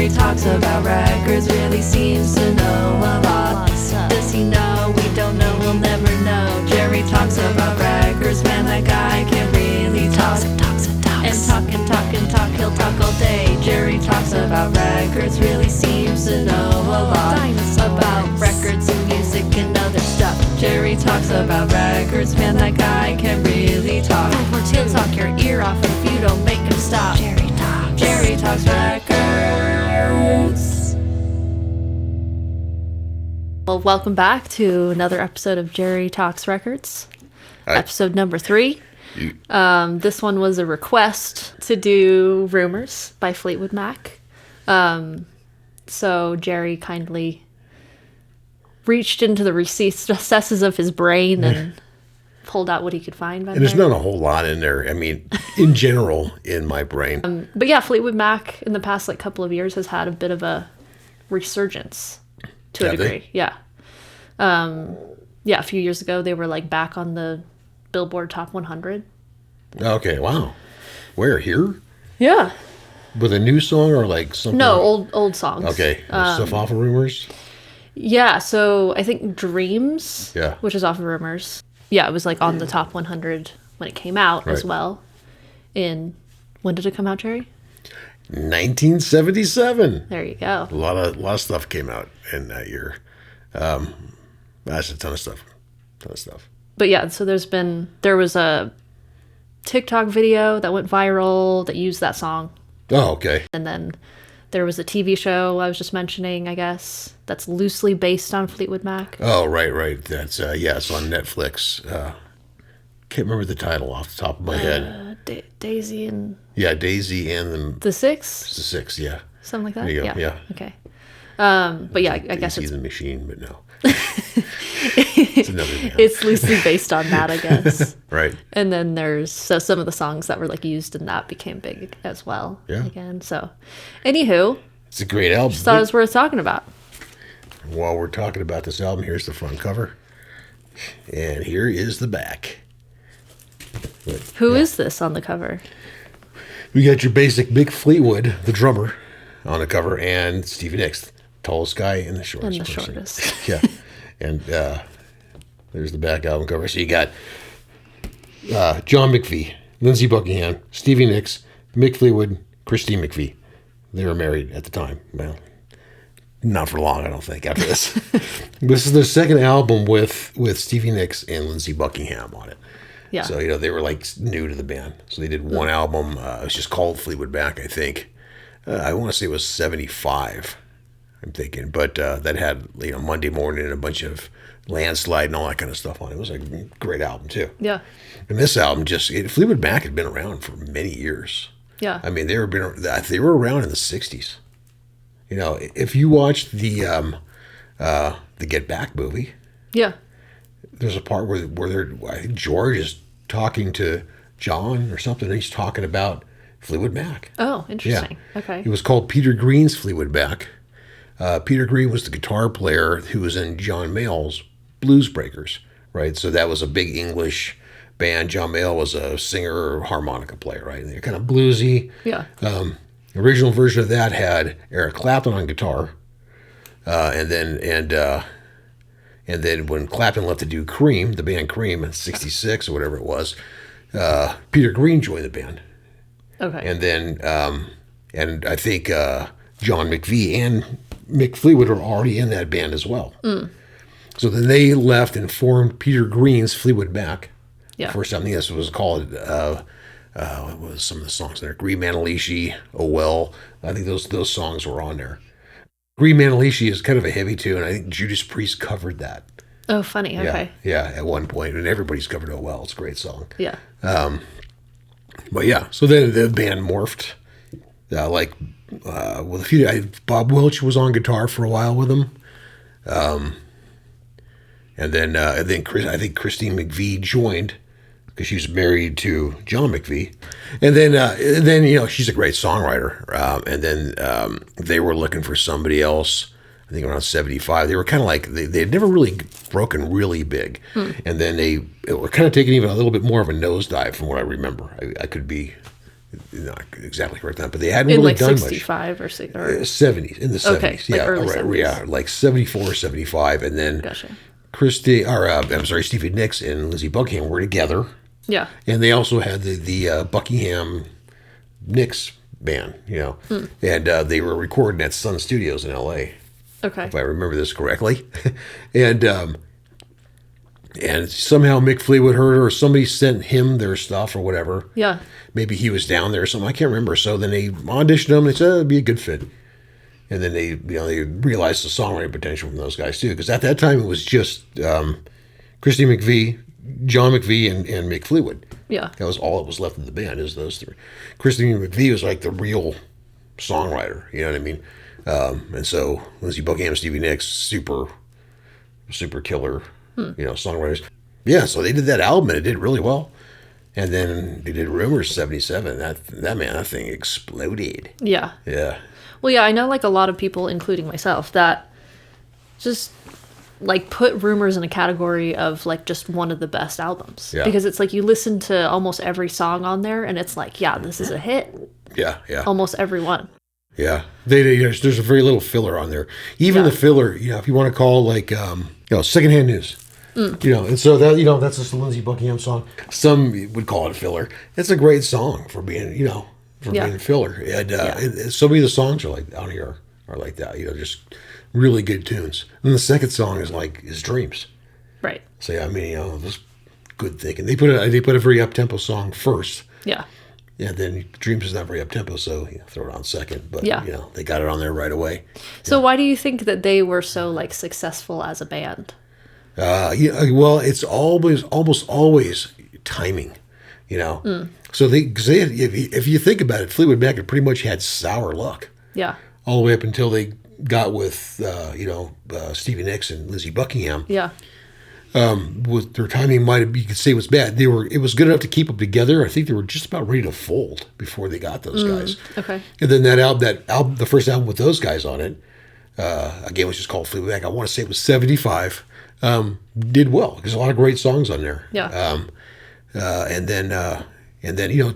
Jerry talks about records, really seems to know a lot. Does he know? We don't know, we'll never know. Jerry talks about records, man, that guy can really talk. And talk, he'll talk all day. Jerry talks about records, really seems to know a lot about records and music and other stuff. Jerry talks about records, man, that guy can really talk. He'll talk your ear off if you don't make him stop. Jerry talks records. Well, welcome back to another episode of Jerry Talks Records. Hi. Episode number 3. This one was a request to do Rumours by Fleetwood Mac. So Jerry kindly reached into the recesses of his brain and pulled out what he could find. And there's not a whole lot in there. I mean, in general, in my brain. But yeah, Fleetwood Mac in the past couple of years has had a bit of a resurgence to a degree. Yeah. A few years ago they were back on the Billboard Top 100. Okay, wow. Where, here? Yeah. With a new song or something? No, old songs. Okay. Stuff off of Rumours? Yeah, so I think Dreams, Yeah. which is off of Rumours. Yeah, it was on the Top 100 when it came out as well. When did it come out, Jerry? 1977. There you go. A lot of stuff came out in that year. That's a ton of stuff. But yeah, so there was a TikTok video that went viral that used that song. Oh, okay. And then there was a TV show I was just mentioning, I guess, that's loosely based on Fleetwood Mac. Oh, right. That's, it's on Netflix. Can't remember the title off the top of my head. Daisy and... Yeah, Daisy and the Six? The Six, yeah. Something like that? There you go, yeah. Okay. But yeah, I guess Daisy it's... the Machine, but no. It's another band. It's loosely based on that, I guess. Right. And then there's some of the songs that were used in that became big as well. Yeah. Again. So, anywho, it's a great album. Just thought it was worth talking about. While we're talking about this album, here's the front cover, and here is the back. Who is this on the cover? We got your basic Mick Fleetwood, the drummer, on the cover, and Stevie Nicks, tallest guy and the shortest. And the shortest. Yeah. And there's the back album cover. So you got John McVie, Lindsey Buckingham, Stevie Nicks, Mick Fleetwood, Christine McVie. They were married at the time. Well, not for long, I don't think, after this. This is their second album with Stevie Nicks and Lindsey Buckingham on it. Yeah. So, they were new to the band. So they did one album. It was just called Fleetwood Mac, I think. I want to say it was 75. I'm thinking, but that had Monday Morning and a bunch of Landslide and all that kind of stuff on it. It was a great album too. Yeah. And this album Fleetwood Mac had been around for many years. Yeah. I mean, they were around in the '60s. If you watched the Get Back movie, yeah, there's a part where I think George is talking to John or something, and he's talking about Fleetwood Mac. Oh, interesting. Yeah. Okay. It was called Peter Green's Fleetwood Mac. Peter Green was the guitar player who was in John Mayall's Blues Breakers, right? So that was a big English band. John Mayall was a singer or harmonica player, right? And they're kind of bluesy. Yeah. Original version of that had Eric Clapton on guitar, and then when Clapton left to do Cream, the band Cream in '66 or whatever it was, Peter Green joined the band. Okay. And then and I think John McVie and Mick Fleetwood were already in that band as well. So then they left and formed Peter Green's Fleetwood Mac. Yeah. First time, this was called, what was some of the songs there? Green Manalishi, Oh Well. I think those songs were on there. Green Manalishi is kind of a heavy tune. I think Judas Priest covered that. Oh, funny. Okay. Yeah, at one point. And everybody's covered Oh Well. It's a great song. Yeah. But yeah, so then the band morphed. With a few, Bob Welch was on guitar for a while with them, and then I think Christine McVie joined because she was married to John McVie, and then she's a great songwriter, and then they were looking for somebody else. I think around 75, they were kind of they had never really broken really big, and then they were kind of taking even a little bit more of a nosedive from what I remember. I could be not exactly correct time, but they hadn't In really like done 65 or 70s, in the 70s. Okay, like Yeah, early right, 70s. yeah, like 74, 75. And then Gotcha. Stevie Nicks and Lindsey Buckingham were together. Yeah. And they also had the Buckingham Nicks band, and they were recording at Sun Studios in L.A., Okay. if I remember this correctly. and somehow Mick Fleetwood heard her, or somebody sent him their stuff or whatever. Yeah. Maybe he was down there or something. I can't remember. So then they auditioned him. They said it'd be a good fit. And then they realized the songwriting potential from those guys too, because at that time it was just Christy McVie, John McVie, and Mick Fleetwood. Yeah. That was all that was left of the band, is those three. Christy McVie was like the real songwriter. You know what I mean? And so Lindsey Buckingham, Stevie Nicks, super killer, songwriters. Yeah, so they did that album and it did really well. And then they did Rumours 77. That thing exploded. Yeah. Yeah. Well, yeah, I know like a lot of people, including myself, that just like put Rumours in a category of like just one of the best albums. Yeah. Because it's like you listen to almost every song on there and it's like, yeah, this is a hit. Yeah, yeah. Almost every one. Yeah. There's a very little filler on there. Even the filler, if you want to call like secondhand news. And so that that's just a Lindsey Buckingham song. Some would call it a filler. It's a great song for being, being a filler. And so many of the songs are like on here are like that, just really good tunes. And the second song is Dreams. Right. So this good thinking. They put a very up tempo song first. Yeah. Yeah, then Dreams is not very up tempo, so throw it on second. But they got it on there right away. So why do you think that they were so like successful as a band? Well, it's almost always timing, So if you think about it, Fleetwood Mac had pretty much had sour luck. Yeah. All the way up until they got with Stevie Nicks and Lindsey Buckingham. Yeah. With their timing you could say was bad. It was good enough to keep them together. I think they were just about ready to fold before they got those guys. Okay. And then that album, the first album with those guys on it, again was just called Fleetwood Mac. I want to say it was 75. Did well. There's a lot of great songs on there. Yeah. And then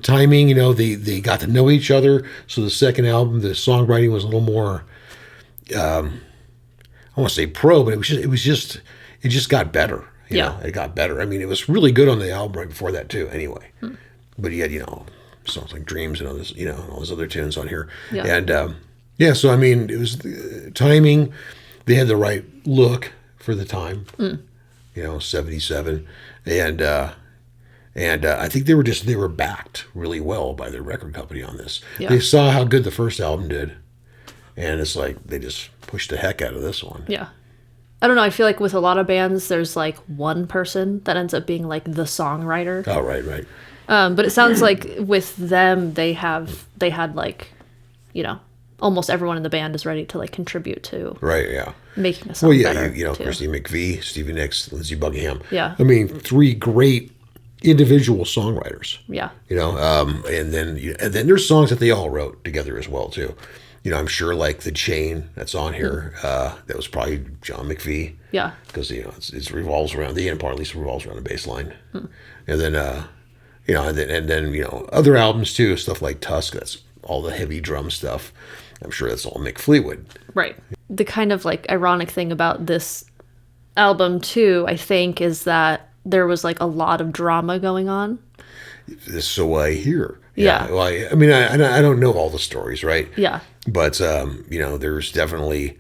timing. They got to know each other. So the second album, the songwriting was a little more. I want to say pro, but it just got better. It got better. I mean, it was really good on the album right before that too. Anyway, but you had songs like Dreams and others, and all those other tunes on here. Yeah. And so I mean, it was timing. They had the right look for the time. 77, and I think they were backed really well by their record company on this. Yeah. They saw how good the first album did, and it's like they just pushed the heck out of this one. Yeah. I don't know. I feel like with a lot of bands, there's like one person that ends up being like the songwriter. Oh, right. But it sounds like with them, they had like, almost everyone in the band is ready to like contribute to Right, yeah. making a song better. Too. Christy McVie, Stevie Nicks, Lindsey Buckingham. Yeah. I mean, three great individual songwriters. Yeah. And then there's songs that they all wrote together as well too. I'm sure like The Chain that's on here, that was probably John McVie. Yeah. Because it revolves around the end part, at least revolves around a bass line. And then and then other albums too, stuff like Tusk, that's all the heavy drum stuff. I'm sure that's all Mick Fleetwood. Right. The kind of like ironic thing about this album too, I think, is that there was like a lot of drama going on. So I hear. Yeah. Well, I mean, I don't know all the stories, right? Yeah. But there's definitely,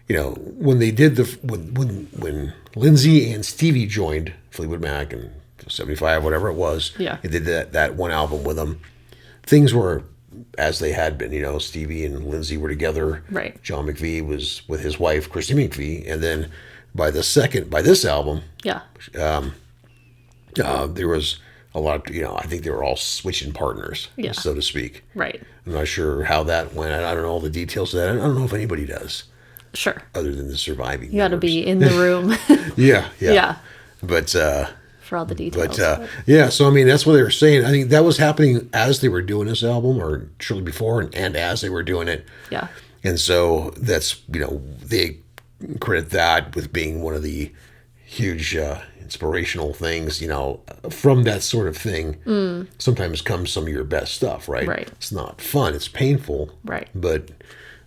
when they did when Lindsey and Stevie joined Fleetwood Mac in 75, whatever it was. Yeah. They did that one album with them. Things were as they had been. Stevie and Lindsey were together. Right. John McVie was with his wife, Christy McVie, and then by this album, Yeah. there was a lot of, I think they were all switching partners, so to speak. Right. I'm not sure how that went. I don't know all the details of that. I don't know if anybody does. Sure. Other than the surviving. You got to be in the room. Yeah. Yeah. But for all the details. So I mean, that's what they were saying. I think that was happening as they were doing this album, or shortly before, and as they were doing it. Yeah. And so that's they credit that with being one of the huge inspirational things, from that sort of thing. Sometimes comes some of your best stuff, right? Right. It's not fun. It's painful. Right. But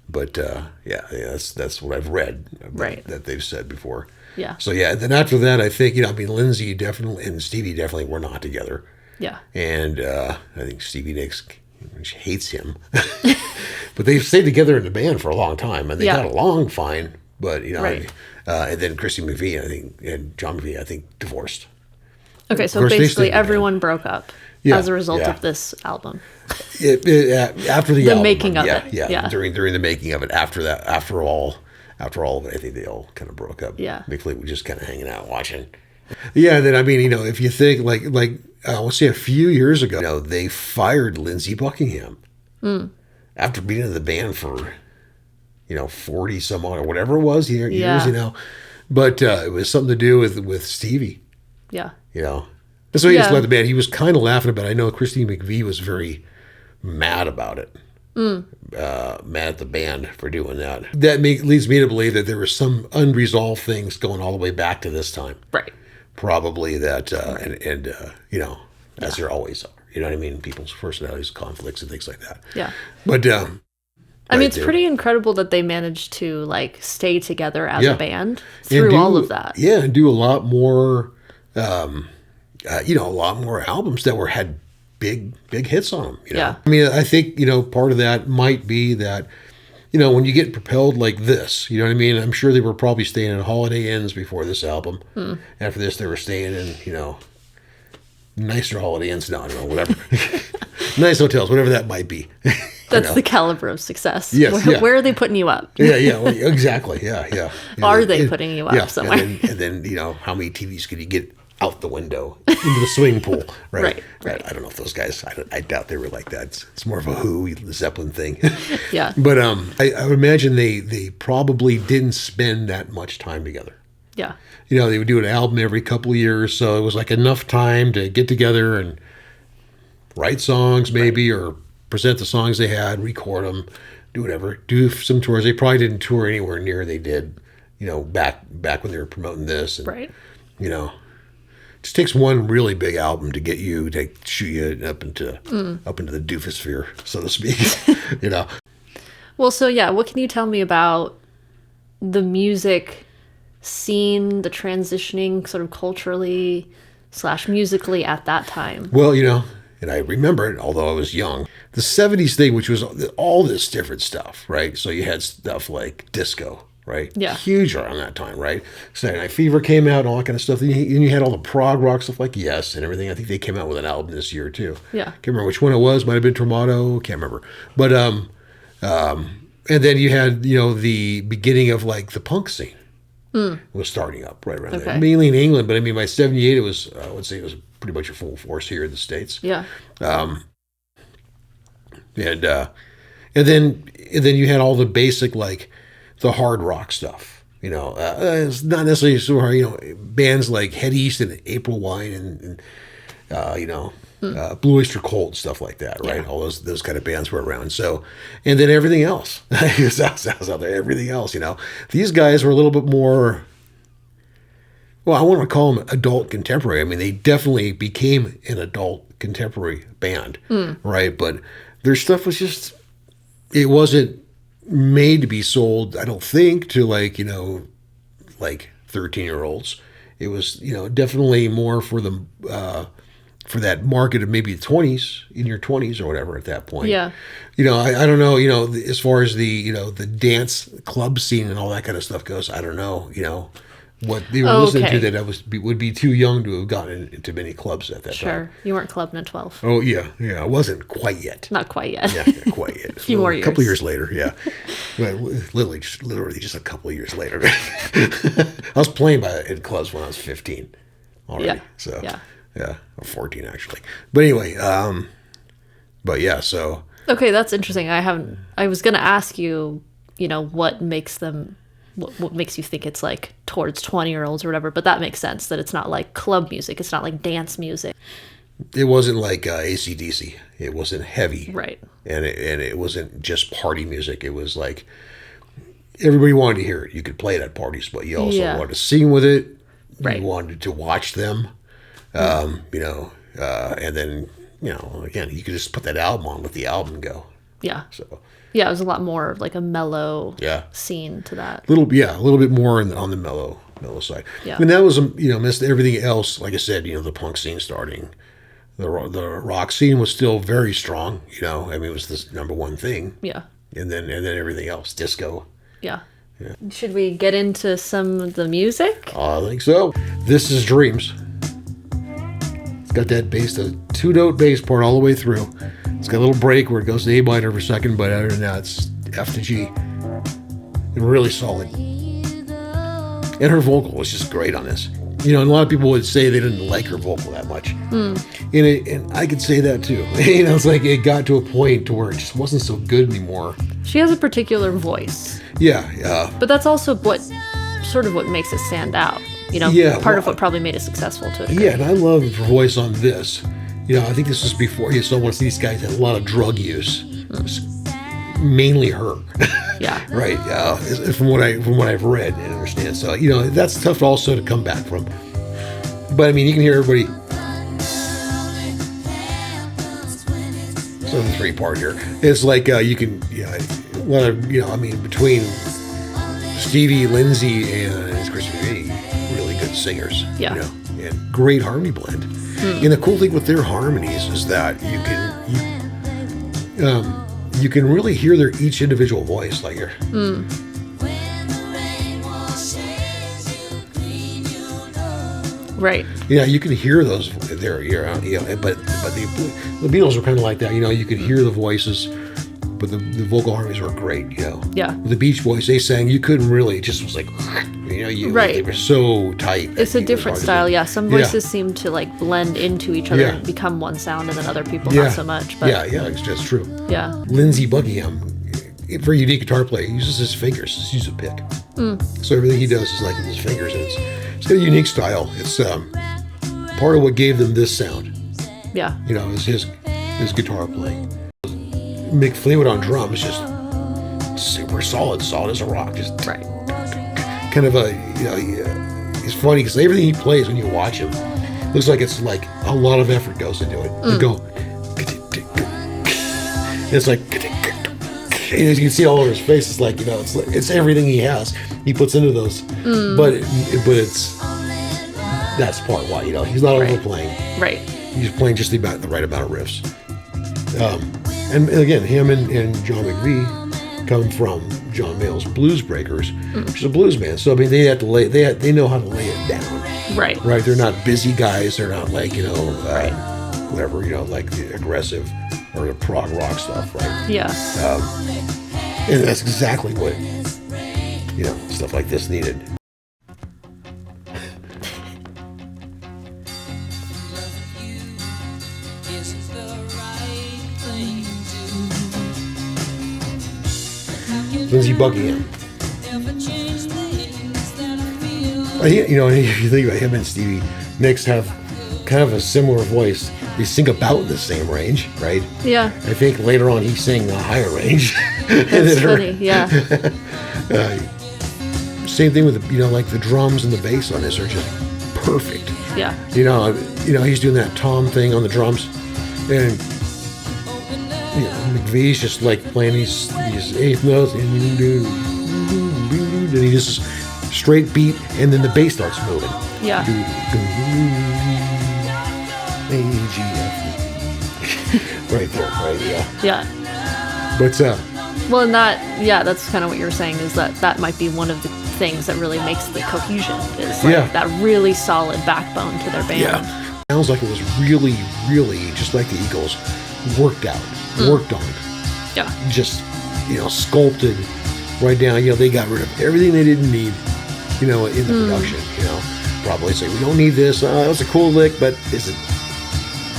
that's what I've read Right. that they've said before. Yeah. So yeah, then after that, I think Lindsay definitely and Stevie definitely were not together. Yeah. And I think Stevie Nicks hates him, but they've stayed together in the band for a long time, and they got along fine. But Right. and then Christy McVie, I think, and John McVie, I think, divorced. Okay, so course, they basically stayed together. everyone broke up Yeah, as a result yeah. of this album. After the album, making of yeah, it, yeah, yeah. during the making of it. After all of it, I think they all kind of broke up. Yeah. Mick Fleetwood was just kind of hanging out watching. Yeah, then if you think like let's say a few years ago, they fired Lindsey Buckingham after being in the band for 40 some odd or whatever it was years, but it was something to do with Stevie, Yeah. And so he just Yeah. left the band. He was kind of laughing about it. I know Christine McVie was very mad about it. Mad at the band for doing that. That leads me to believe that there were some unresolved things going all the way back to this time. Right. Probably that, as there always are. You know what I mean? People's personalities, conflicts, and things like that. Yeah. But I mean, it's pretty incredible that they managed to stay together as a band through all of that. Yeah, and do a lot more, a lot more albums that had big hits on them. Yeah. I mean, I think part of that might be that when you get propelled like this, you know what I mean. I'm sure they were probably staying in Holiday Inns before this album. After this, they were staying in nicer Holiday Inns. No, I don't know, whatever. Nice hotels, whatever that might be. That's the caliber of success. Yes, Where are they putting you up? Yeah, well, exactly. Yeah. Are they putting you up somewhere? And then how many TVs could you get out the window into the swimming pool? Right. I don't know if those guys. I doubt they were like that. It's more of a Who, the Zeppelin thing. Yeah. But I would imagine they probably didn't spend that much time together. Yeah. They would do an album every couple of years, so it was enough time to get together and write songs, maybe, or present the songs they had, record them, do whatever, do some tours. They probably didn't tour anywhere near they did, back when they were promoting this. And, Right. It just takes one really big album to get you, to shoot you up into the doofus sphere, so to speak. Well, so yeah, what can you tell me about the music scene, the transitioning sort of culturally / musically at that time? Well, and I remember it, although I was young, the 70s thing, which was all this different stuff, right? So you had stuff like disco, right? Yeah. Huge around that time, right? Saturday Night Fever came out and all that kind of stuff. And you had all the prog rock stuff like Yes and everything. I think they came out with an album this year too. Yeah. Can't remember which one it was. Might have been Tormato. Can't remember. But and then you had the beginning of the punk scene. Was starting up right around there, mainly in England. But I mean, by '78, it was I would say it was pretty much a full force here in the States. Yeah. And then you had all the basic the hard rock stuff. It's not necessarily so hard. Bands like Head East and April Wine and Blue Oyster Cult, stuff like that, right? Yeah. All those kind of bands were around. So, and then everything else, sounds out there. Everything else, these guys were a little bit more. Well, I want to call them adult contemporary. I mean, they definitely became an adult contemporary band, right? But their stuff was just, it wasn't made to be sold, I don't think, to 13-year-olds. It was, definitely more for the, for that market of maybe the 20s, in your 20s or whatever at that point. Yeah. I don't know, as far as the, the dance club scene and all that kind of stuff goes, I don't know, what they were listening to that would be too young to have gotten into many clubs at that time. Sure. You weren't clubbing at 12. Oh, yeah. I wasn't quite yet. Not quite yet. Yeah, quite yet. A few more years. A couple of years later, yeah. Well, literally just a couple of years later. I was playing in clubs when I was 15 already. Yeah. So, yeah. Or 14 actually. But anyway, but yeah, so. Okay, that's interesting. I was going to ask you, what makes them, what makes you think it's towards 20-year-olds or whatever, but that makes sense that it's not club music. It's not dance music. It wasn't like AC/DC. It wasn't heavy. Right. And it wasn't just party music. It was everybody wanted to hear it. You could play it at parties, but you also wanted to sing with it. Right. You wanted to watch them, you know, and then, you know, again, you could just put that album on, let the album go. Yeah. So Yeah, it was a lot more of like a mellow yeah, scene to that. a little bit more on the mellow side. Yeah. And that was, you know, missed everything else. Like I said, you know, the punk scene starting, the rock scene was still very strong. You know, I mean, it was this number one thing. Yeah. And then everything else, disco. Yeah. Should we get into some of the music? I think so. This is Dreams. It's got that bass, the 2-note bass part all the way through. It's got a little break where it goes to A minor for a second, but other than that, it's F to G. And really solid. And her vocal was just great on this. You know, and a lot of people would say they didn't like her vocal that much. And I could say that too. You know, it's like it got to a point to where it just wasn't so good anymore. She has a particular voice. Yeah. But that's also what makes it stand out. You know, part of what probably made it successful to a degree. Yeah, and I love her voice on this. You know, I think this was before you saw one of these guys had a lot of drug use. It was mainly her. Yeah. Right. From what I've read and understand. So, you know, that's tough also to come back from. But I mean, you can hear everybody. So the 3-part here. It's like you can, a lot of, you know, I mean, between Stevie, Lindsay, and Chris McVie, really good singers. Yeah. You know, and great harmony blend. And the cool thing with their harmonies is that you can really hear their each individual voice. Like here. Right. Yeah, you can hear those there. You know, but the Beatles were kind of like that. You know, you could hear the voices, but the vocal harmonies were great. You know. Yeah. The Beach Boys, they sang. You couldn't really. It just was like, you know, right. They were so tight. It's a different style. Yeah. Some voices seem to like blend into each other and become one sound, and then other people not so much. But it's true. Yeah. Lindsey Buckingham, very unique guitar player. He uses his fingers. He uses a pick. So everything he does is like with his fingers, and it's got a unique style. It's part of what gave them this sound. Yeah. You know, is his guitar playing. Mick Fleetwood on drums, just super solid as a rock. Just right. Kind of a, you know, it's funny because everything he plays when you watch him looks like it's like a lot of effort goes into it. You go, it's like, and as you can see all over his face, it's like, you know, it's everything he has. He puts into those, but it's that's part why, you know, he's not overplaying. Right. He's playing just about the right amount of riffs. And again, him and John McVie come from John Mayall's Blues Breakers, which is a blues band. So I mean, they know how to lay it down. Right. Right. They're not busy guys. They're not like, you know, whatever, you know, like the aggressive or the prog rock stuff. Right. Yeah. And that's exactly what, you know, stuff like this needed. Lindsey Buckingham. You know, if you think about him and Stevie Nicks have kind of a similar voice. They sing about the same range, right? Yeah. I think later on he sang a higher range. That's funny, yeah. Same thing with, you know, like the drums and the bass on this are just perfect. Yeah. You know, he's doing that tom thing on the drums, and you know, McVie's just like playing these eighth notes, and he just straight beat, and then the bass starts moving. Yeah. A, G, F. Right there, right? Yeah. Yeah. But well, and that's kind of what you were saying, is that might be one of the things that really makes the cohesion, is like that really solid backbone to their band. Yeah. Sounds like it was really, really just like the Eagles, worked on. Yeah. Just, you know, sculpted right down. You know, they got rid of everything they didn't need, you know, in the production. You know, probably say, we don't need this. That was a cool lick, but is it,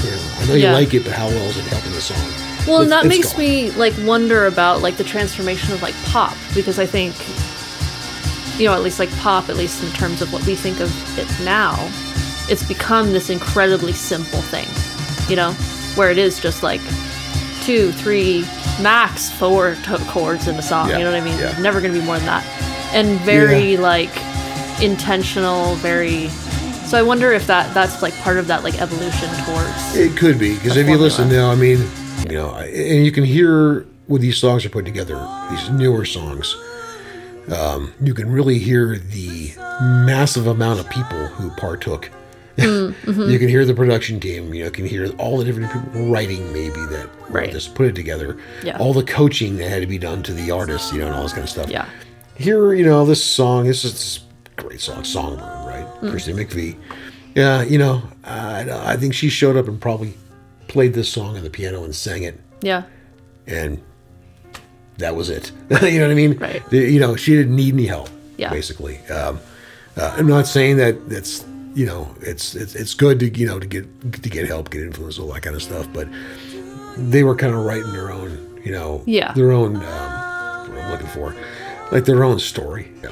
you know, I know you like it, but how well is it helping the song? Well, and that makes me like wonder about like the transformation of like pop, because I think, you know, at least like pop, at least in terms of what we think of it now, it's become this incredibly simple thing, you know, where it is just like 2, 3, max 4 chords in the song. You know what I mean? Yeah. Never going to be more than that. And very like intentional, very So I wonder if that's like part of that like evolution towards. It could be, because The if you formula. listen now, I mean, and you can hear when these songs are put together, these newer songs, you can really hear the massive amount of people who partook. You can hear the production team, you can hear all the different people writing maybe that Right. just put it together. Yeah. All the coaching that had to be done to the artists, and all this kind of stuff. Yeah. Here, this song, this is a great song, Songbird, right? Christine McVie. Yeah, I think she showed up and probably played this song on the piano and sang it, Yeah. and that was it. You know what I mean? Right. She didn't need any help, Yeah. basically. I'm not saying that that's, it's good to, to get help, get influence, all that kind of stuff, but they were kind of writing their own, Yeah. their own, what I'm looking for, like their own story. Yeah.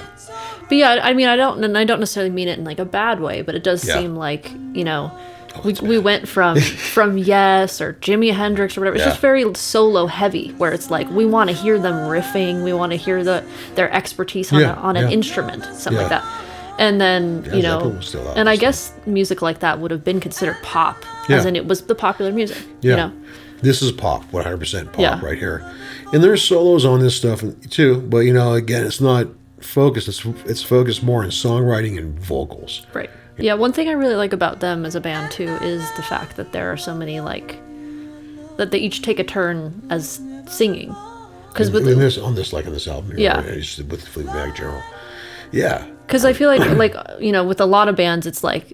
But yeah, I mean, I don't necessarily mean it in like a bad way, but it does Yeah. seem like, it's we went from Yes or Jimi Hendrix or whatever. It's Yeah. just very solo heavy, where it's like we want to hear them riffing, we want to hear their expertise on Yeah, on an yeah. instrument, something like Yeah. that. And then Zeppelin was still out and I and guess music like that would have been considered pop, Yeah. as in it was the popular music. Yeah. This is pop, 100% pop Yeah. right here. And there's solos on this stuff too, but again, it's not focused. It's focused more on songwriting and vocals. Right. Yeah, one thing I really like about them as a band too is the fact that there are so many that they each take a turn as singing. Because And in this on this album, here, Yeah. right? It's with Fleetwood Mac General. Yeah. Because I feel like with a lot of bands, it's like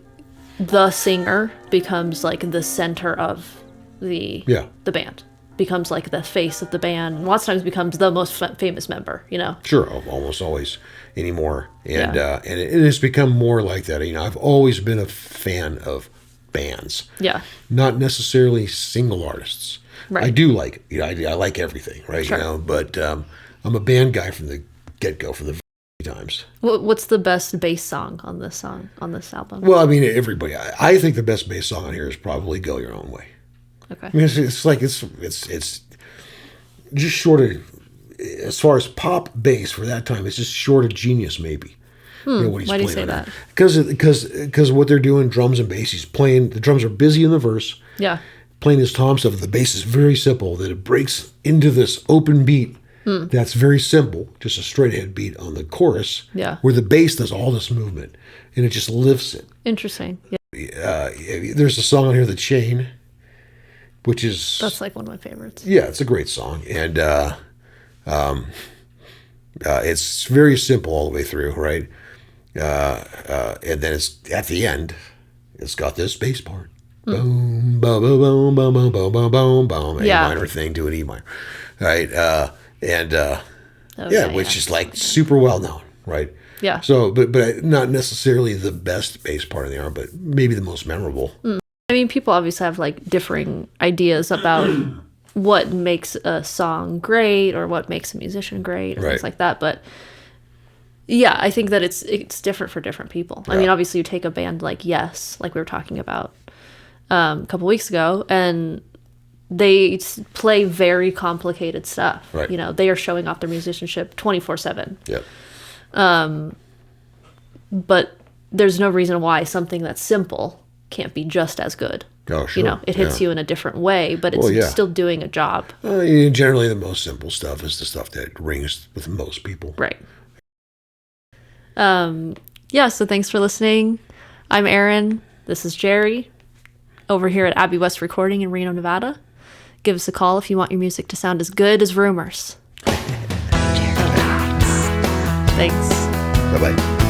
the singer becomes like the center of the band, becomes like the face of the band, and lots of times becomes the most famous member. Sure, almost always anymore, and Yeah. and it's become more like that. I've always been a fan of bands, Yeah. not necessarily single artists. Right. I do like, I like everything, right? Sure. But I'm a band guy from the get-go, from the times. What's the best bass song on this album? Well, I mean, everybody. I think the best bass song on here is probably "Go Your Own Way." Okay. I mean, it's just short of, as far as pop bass for that time, it's just short of genius, maybe. What he's Why do you playing say on that? there. Because what they're doing, drums and bass, he's playing. The drums are busy in the verse, Yeah. playing his tom stuff. The bass is very simple. That it breaks into this open beat. That's very simple, just a straight ahead beat on the chorus. Yeah. Where the bass does all this movement, and it just lifts it. Interesting. Yeah. There's a song on here, "The Chain," which is That's like one of my favorites. yeah, it's a great song, and it's very simple all the way through, right? And then it's at the end, it's got this bass part, boom, boom, boom, boom, boom, boom, boom, boom, boom, boom, Yeah. A minor thing to an E minor, right? Okay, Which is like super well known, right? Yeah. So, but not necessarily the best bass part in the album, but maybe the most memorable. I mean, people obviously have like differing ideas about what makes a song great or what makes a musician great or Right. things like that. But yeah, I think that it's different for different people. I mean, Yeah. obviously you take a band like Yes, like we were talking about a couple weeks ago, and they play very complicated stuff. Right. They are showing off their musicianship 24/7. Yep. But there's no reason why something that's simple can't be just as good. Oh, sure. It hits you in a different way, but it's Well, yeah. still doing a job. Generally, the most simple stuff is the stuff that rings with most people. Right. So thanks for listening. I'm Erin. This is Jerry over here at Abbey West Recording in Reno, Nevada. Give us a call if you want your music to sound as good as Rumours. Thanks. Bye-bye.